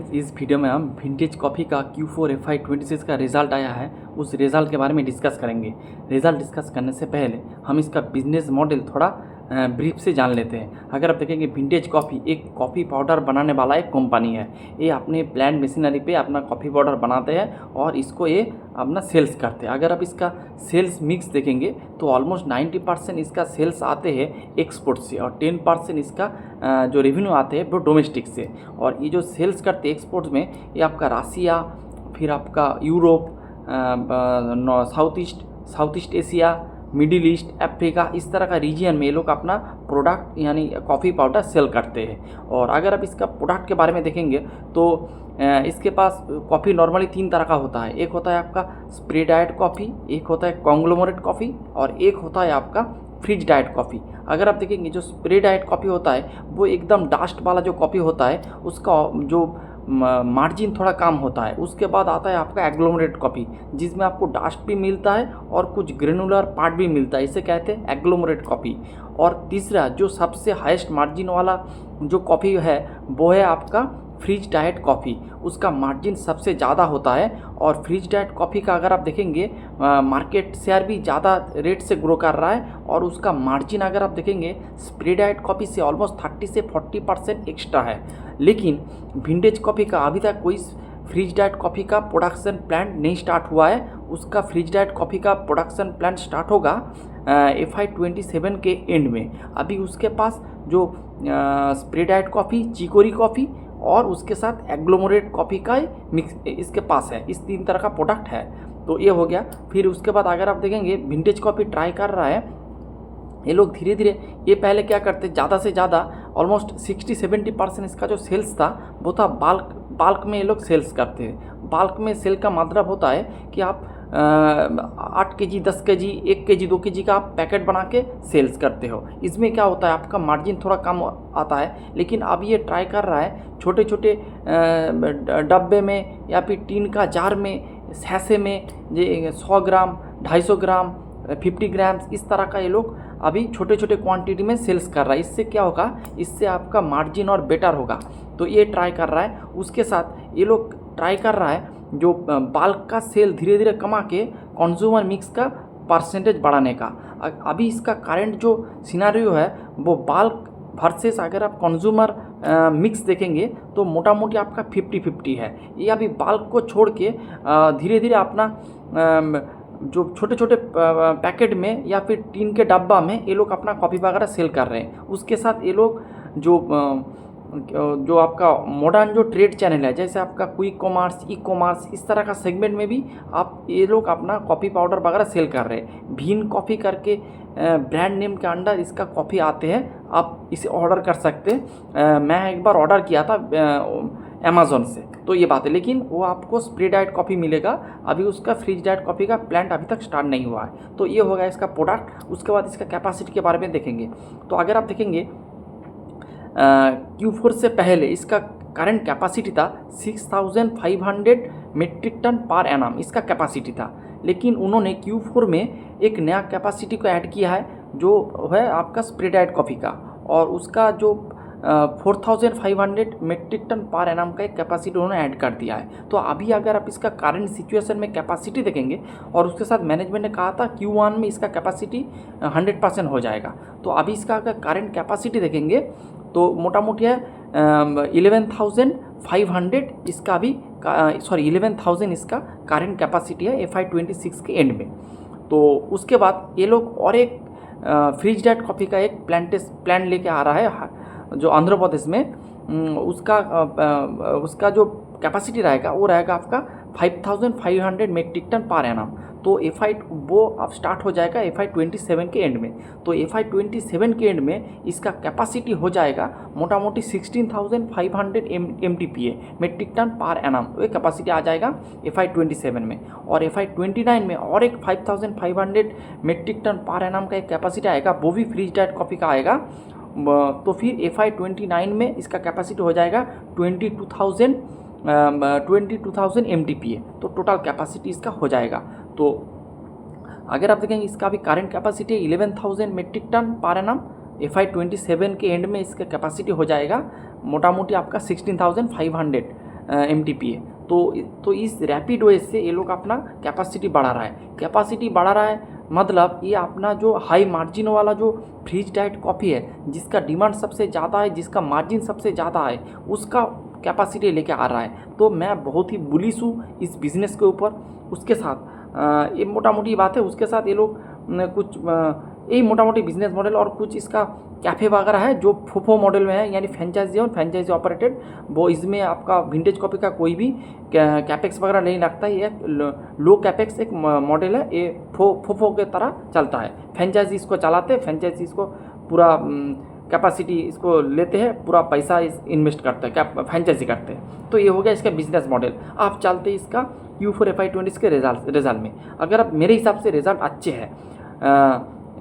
Friends, इस video में हम विंटेज कॉफ़ी का Q4 FY26 का रिज़ल्ट आया है, उस रिज़ल्ट के बारे में डिस्कस करेंगे। रिज़ल्ट डिस्कस करने से पहले हम इसका बिजनेस मॉडल थोड़ा ब्रीफ से जान लेते हैं। अगर आप देखेंगे, विंटेज कॉफ़ी एक कॉफ़ी पाउडर बनाने वाला एक कंपनी है। ये अपने प्लांट मशीनरी पे अपना कॉफ़ी पाउडर बनाते हैं और इसको ये अपना सेल्स करते हैं। अगर आप इसका सेल्स मिक्स देखेंगे तो ऑलमोस्ट 90% इसका सेल्स आते हैं एक्सपोर्ट से और 10% इसका जो रेवेन्यू आते हैं वो डोमेस्टिक से। और ये जो सेल्स करते हैं एक्सपोर्ट्स में, ये आपका रसिया, फिर आपका Europe, south east Asia, middle east, Africa, इस तरह का रीजन में ये लोग अपना प्रोडक्ट यानी कॉफ़ी पाउडर सेल करते हैं। और अगर आप इसका प्रोडक्ट के बारे में देखेंगे तो इसके पास कॉफ़ी नॉर्मली 3 तरह का होता है। एक होता है आपका स्प्रे डाइट कॉफ़ी, एक होता है कॉन्ग्लोमरेट कॉफ़ी और एक होता है आपका फ्रिज डाइट कॉफ़ी। अगर आप देखेंगे, जो स्प्रे डाइट कॉफ़ी होता है वो एकदम डस्ट वाला जो कॉफ़ी होता है उसका जो मार्जिन थोड़ा कम होता है। उसके बाद आता है आपका एग्लोमरेट कॉफ़ी, जिसमें आपको डस्ट भी मिलता है और कुछ ग्रेनुलर पार्ट भी मिलता है, इसे कहते हैं एग्लोमरेट कॉफ़ी। और तीसरा जो सबसे हाईएस्ट मार्जिन वाला जो कॉफ़ी है वो है आपका फ्रिज डाइट कॉफ़ी। उसका मार्जिन सबसे ज़्यादा होता है। और फ्रिज डाइट कॉफ़ी का अगर आप देखेंगे, मार्केट शेयर भी ज़्यादा रेट से ग्रो कर रहा है और उसका मार्जिन अगर आप देखेंगे स्प्रे डाइट कॉफ़ी से ऑलमोस्ट 30 से 40% एक्स्ट्रा है। लेकिन विंटेज कॉफ़ी का अभी तक कोई फ्रिज डाइट कॉफ़ी का प्रोडक्शन प्लांट नहीं स्टार्ट हुआ है। उसका फ्रिज डाइट कॉफ़ी का प्रोडक्शन प्लांट स्टार्ट होगा FY27 के एंड में। अभी उसके पास जो spray diet coffee, chicory coffee और उसके साथ एग्लोमरेट कॉफ़ी का मिक्स इसके पास है। इस 3 तरह का प्रोडक्ट है। तो ये हो गया। फिर उसके बाद अगर आप देखेंगे, विंटेज कॉफ़ी ट्राई कर रहा है ये लोग धीरे धीरे। ये पहले क्या करते, ज़्यादा से ज़्यादा ऑलमोस्ट 60-70% इसका जो सेल्स था वो था बाल्क में। ये लोग सेल्स करते हैं। बाल्क में सेल का मतलब होता है कि आप 8 kg, 10 kg, 1 kg, 2 kg का आप पैकेट बना के सेल्स करते हो। इसमें क्या होता है, आपका मार्जिन थोड़ा कम आता है। लेकिन अब ये ट्राई कर रहा है छोटे छोटे डब्बे में या फिर टीन का जार में, सैसे में, 100 ग्राम, 250 ग्राम, 50 ग्राम्स, इस तरह का ये लोग अभी छोटे छोटे क्वांटिटी में सेल्स कर रहा है। इससे क्या होगा, इससे आपका मार्जिन और बेटर होगा। तो ये ट्राई कर रहा है। उसके साथ ये लोग ट्राई कर रहा है जो बाल्क का सेल धीरे धीरे कमा के कंज्यूमर मिक्स का परसेंटेज बढ़ाने का। अभी इसका करंट जो सिनारियो है वो बाल्क वर्सेस अगर आप कंज्यूमर मिक्स देखेंगे तो मोटा मोटी आपका 50-50 है। ये अभी बाल्क को छोड़ के धीरे धीरे अपना जो छोटे छोटे पैकेट में या फिर टीन के डब्बा में ये लोग अपना कॉफ़ी वगैरह सेल कर रहे हैं। उसके साथ ये लोग जो आपका मॉडर्न जो ट्रेड चैनल है, जैसे आपका क्विक कॉमर्स, ई कॉमर्स, इस तरह का सेगमेंट में भी आप ये लोग अपना कॉफ़ी पाउडर वगैरह सेल कर रहे हैं। भीन कॉफ़ी करके ब्रांड नेम के अंडर इसका कॉफ़ी आते हैं, आप इसे ऑर्डर कर सकते हैं। मैं एक बार ऑर्डर किया था अमेज़ॉन से, तो ये बात है। लेकिन वो आपको स्प्रे डाइट कॉफ़ी मिलेगा। अभी उसका फ्रिज डाइट कॉफ़ी का प्लांट अभी तक स्टार्ट नहीं हुआ है। तो ये होगा इसका प्रोडक्ट। उसके बाद इसका कैपेसिटी के बारे में देखेंगे। तो अगर आप देखेंगे Q4 से पहले इसका करंट कैपेसिटी था 6500 मेट्रिक टन पर एनम, इसका कैपेसिटी था। लेकिन उन्होंने Q4 में एक नया कैपेसिटी को ऐड किया है जो है आपका स्प्रे डाइट कॉफ़ी का, और उसका जो 4500 मेट्रिक टन पर एनम का एक कैपेसिटी उन्होंने ऐड कर दिया है। तो अभी अगर आप इसका करंट सिचुएशन में कैपेसिटी देखेंगे, और उसके साथ मैनेजमेंट ने कहा था Q1 में इसका कैपेसिटी 100% हो जाएगा। तो अभी इसका अगर करंट कैपेसिटी देखेंगे तो मोटा मोटी है 11,500 इसका भी 11,000 इसका करंट कैपेसिटी है FY26 के एंड में। तो उसके बाद ये लोग और एक फ्रिज डाइट कॉफ़ी का एक प्लान लेके आ रहा है जो आंध्र प्रदेश में। उसका जो कैपेसिटी रहेगा वो रहेगा आपका 5,500 मेट्रिक टन पर एनम। तो वो अब स्टार्ट हो जाएगा FY27 के एंड में। तो FY27 के एंड में इसका कैपेसिटी हो जाएगा मोटा मोटी 16,500 MTPA metric ton per annum. तो ये कैपेसिटी आ जाएगा FY27 में। और FY29 में और एक 5,500 मेट्रिक टन पर एनम का एक कैपेसिटी आएगा, वो भी फ्रिज डाइट कॉफ़ी का आएगा। तो फिर FY29 में इसका कैपेसिटी हो जाएगा 22,000 MTPA। तो टोटल कैपेसिटी इसका हो जाएगा। तो अगर आप देखेंगे इसका भी current capacity 11,000 metric ton per annum. FY27 के एंड में इसका कैपेसिटी हो जाएगा मोटा मोटी आपका 16,500 MTPA। तो इस रैपिड वे से ये लोग अपना कैपेसिटी बढ़ा रहा है। कैपेसिटी बढ़ा रहा है मतलब ये अपना जो हाई मार्जिन वाला जो फ्रीज डाइट कॉफ़ी है, जिसका डिमांड सबसे ज़्यादा है, जिसका मार्जिन सबसे ज़्यादा है, उसका कैपेसिटी लेके आ रहा है। तो मैं बहुत ही बुलिश हूँ इस बिज़नेस के ऊपर। उसके साथ ये मोटा मोटी बात है, उसके साथ ये लोग कुछ यही मोटा मोटी बिजनेस मॉडल और कुछ इसका कैफ़े वगैरह है जो फोफो मॉडल में है, यानी फ्रेंचाइजी और फ्रेंचाइजी ऑपरेटेड। वो इसमें आपका विंटेज कॉफ़ी का कोई भी कैपेक्स वगैरह नहीं लगता है। ये लो कैपेक्स एक मॉडल है, ये फोफो के तरह चलता है। फ्रेंचाइजी इसको चलाते हैं, फ्रेंचाइजी इसको पूरा कैपेसिटी इसको लेते हैं, पूरा पैसा इन्वेस्ट करते हैं, फ्रेंचाइजी करते हैं। तो ये हो गया इसका बिजनेस मॉडल। आप चलते हैं इसका Q4 FY20 के रिजल्ट में। अगर आप मेरे हिसाब से रिजल्ट अच्छे हैं,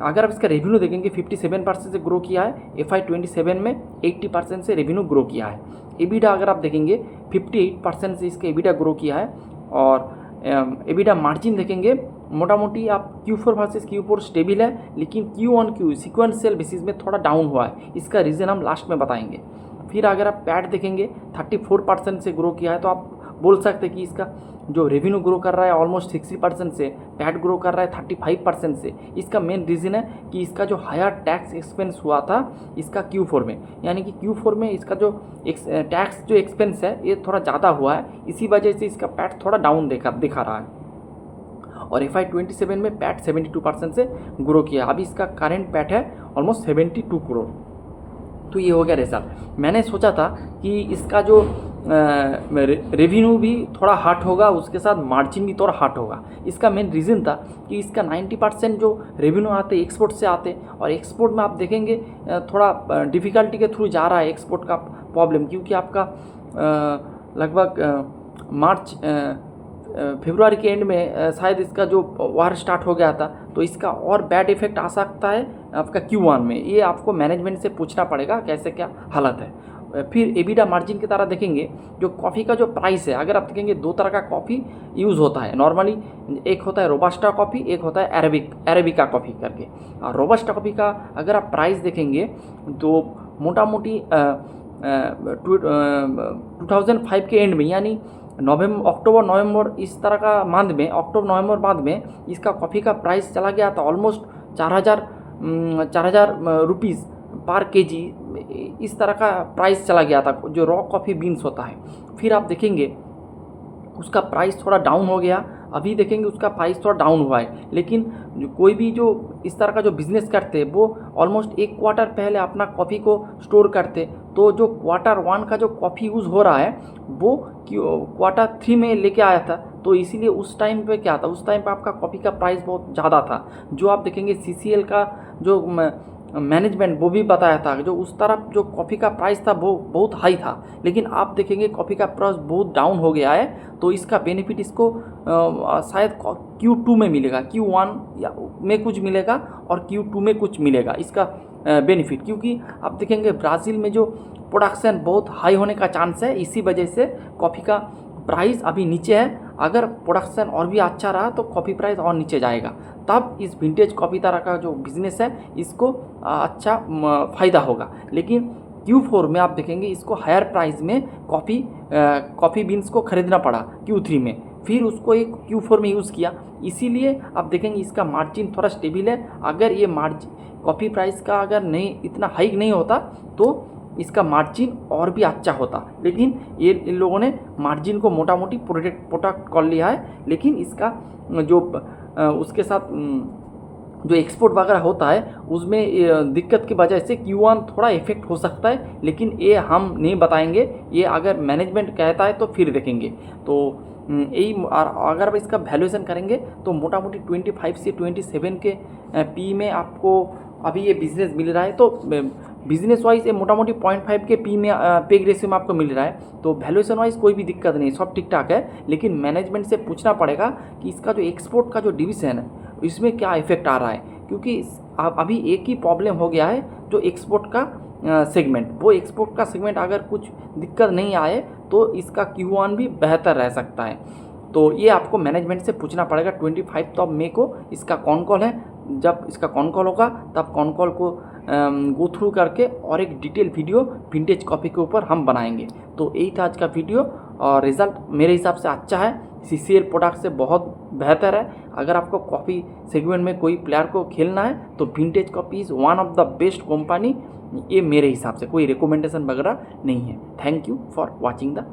अगर आप इसका रेवेन्यू देखेंगे 57% से ग्रो किया है, FY27 में 80% से रेवेन्यू ग्रो किया है। EBITDA अगर आप देखेंगे 58% से इसका EBITDA ग्रो किया है। और EBITDA मार्जिन देखेंगे मोटा मोटी आप Q4 वर्सेस Q4 स्टेबल है, लेकिन Q1Q सिक्वेंशियल बेसिस में थोड़ा डाउन हुआ है। इसका रीज़न हम लास्ट में बताएंगे। फिर अगर आप पैट देखेंगे 34% से ग्रो किया है, तो आप बोल सकते हैं कि इसका जो रेवेन्यू ग्रो कर रहा है ऑलमोस्ट 60% से, पैट ग्रो कर रहा है 35% से। इसका मेन रीज़न है कि इसका जो हायर टैक्स एक्सपेंस हुआ था इसका Q4 में, यानी कि Q4 में इसका जो टैक्स जो एक्सपेंस है ये थोड़ा ज़्यादा हुआ है। इसी वजह से इसका पैट थोड़ा डाउन दिखा रहा है। और FY27 में पैट 72% से ग्रो किया। अभी इसका करेंट पैट है ऑलमोस्ट 72 करोड़। तो ये हो गया रिजल्ट। मैंने सोचा था कि इसका जो रेवेन्यू भी थोड़ा हट होगा, उसके साथ मार्जिन भी थोड़ा हट होगा। इसका मेन रीज़न था कि इसका 90% जो रेवेन्यू आते एक्सपोर्ट से आते, और एक्सपोर्ट में आप देखेंगे थोड़ा डिफ़िकल्टी के थ्रू जा रहा है एक्सपोर्ट का प्रॉब्लम, क्योंकि आपका लगभग मार्च फरवरी के एंड में शायद इसका जो वार स्टार्ट हो गया था, तो इसका और बैड इफेक्ट आ सकता है आपका Q1 में। ये आपको मैनेजमेंट से पूछना पड़ेगा कैसे क्या हालत है। फिर EBITDA मार्जिन की तरह देखेंगे, जो कॉफ़ी का जो प्राइस है, अगर आप देखेंगे दो तरह का कॉफ़ी यूज़ होता है नॉर्मली। एक होता है रोबास्टा कॉफ़ी, एक होता है अरेबिका कॉफ़ी करके। और रोबास्टा कॉफ़ी का अगर आप प्राइस देखेंगे तो मोटा मोटी 2005 के एंड में, यानी अक्टूबर नवंबर इस तरह का मंथ में, अक्टूबर नवंबर मंथ में इसका कॉफ़ी का प्राइस चला गया था ऑलमोस्ट 4,000 रुपीज़ पर केजी। इस तरह का प्राइस चला गया था जो रॉ कॉफ़ी बीन्स होता है। फिर आप देखेंगे उसका प्राइस थोड़ा डाउन हो गया। अभी देखेंगे उसका प्राइस थोड़ा डाउन हुआ है, लेकिन कोई भी जो इस तरह का जो बिज़नेस करते हैं वो ऑलमोस्ट एक क्वार्टर पहले अपना कॉफ़ी को स्टोर करते। तो जो Q1 का जो कॉफ़ी यूज़ हो रहा है वो Q3 में लेके आया था। तो इसीलिए उस टाइम पे क्या था, उस टाइम पे आपका कॉफ़ी का प्राइस बहुत ज़्यादा था। जो आप देखेंगे CCL का जो मैनेजमेंट वो भी बताया था जो उस तरफ जो कॉफ़ी का प्राइस था वो बहुत हाई था, लेकिन आप देखेंगे कॉफ़ी का प्राइस बहुत डाउन हो गया है। तो इसका बेनिफिट इसको शायद Q2 में मिलेगा, Q1 में कुछ मिलेगा और Q2 में कुछ मिलेगा इसका बेनिफिट। क्योंकि आप देखेंगे ब्राज़ील में जो प्रोडक्शन बहुत हाई होने का चांस है, इसी वजह से कॉफ़ी का प्राइस अभी नीचे है। अगर प्रोडक्शन और भी अच्छा रहा तो कॉफ़ी प्राइस और नीचे जाएगा, तब इस विंटेज कॉफ़ी तरह का जो बिज़नेस है इसको अच्छा फ़ायदा होगा। लेकिन Q4 में आप देखेंगे इसको हायर प्राइस में कॉफ़ी बीन्स को ख़रीदना पड़ा Q3 में, फिर उसको एक Q4 में यूज़ किया। इसीलिए आप देखेंगे इसका मार्जिन थोड़ा स्टेबल है। अगर ये मार्जिन कॉफ़ी प्राइस का अगर नहीं इतना हाइक नहीं होता तो इसका मार्जिन और भी अच्छा होता, लेकिन ये इन लोगों ने मार्जिन को मोटा मोटी प्रोटेक्ट कर लिया है। लेकिन इसका जो उसके साथ जो एक्सपोर्ट वगैरह होता है उसमें दिक्कत की वजह से Q1 थोड़ा इफेक्ट हो सकता है, लेकिन ये हम नहीं बताएंगे। ये अगर मैनेजमेंट कहता है तो फिर देखेंगे। तो यही अगर आप इसका वैल्यूएशन करेंगे तो मोटा मोटी 25 से 27 के पी में आपको अभी ये बिज़नेस मिल रहा है। तो बिजनेस वाइज ये मोटा मोटी 0.5 के पी में पेग रेशियो में आपको मिल रहा है। तो वैल्यूएशन वाइज कोई भी दिक्कत नहीं, सब ठीक ठाक है। लेकिन मैनेजमेंट से पूछना पड़ेगा कि इसका जो एक्सपोर्ट का जो डिवीज़न है इसमें क्या इफेक्ट आ रहा है, क्योंकि अभी एक ही प्रॉब्लम हो गया है जो एक्सपोर्ट का सेगमेंट। वो एक्सपोर्ट का सेगमेंट अगर कुछ दिक्कत नहीं आए तो इसका Q1 भी बेहतर रह सकता है। तो ये आपको मैनेजमेंट से पूछना पड़ेगा। 25 मई को इसका कॉन कॉल है। जब इसका कॉन कॉल होगा तब कॉन कॉल को गो थ्रू करके और एक डिटेल वीडियो विंटेज कॉफ़ी के ऊपर हम बनाएंगे। तो यही था आज का वीडियो। और रिज़ल्ट मेरे हिसाब से अच्छा है, CCL प्रोडक्ट से बहुत बेहतर है। अगर आपको कॉफ़ी सेगमेंट में कोई प्लेयर को खेलना है तो vintage coffee is one of the best company, ये मेरे हिसाब से, कोई रिकमेंडेशन वगैरह नहीं है। Thank you for watching the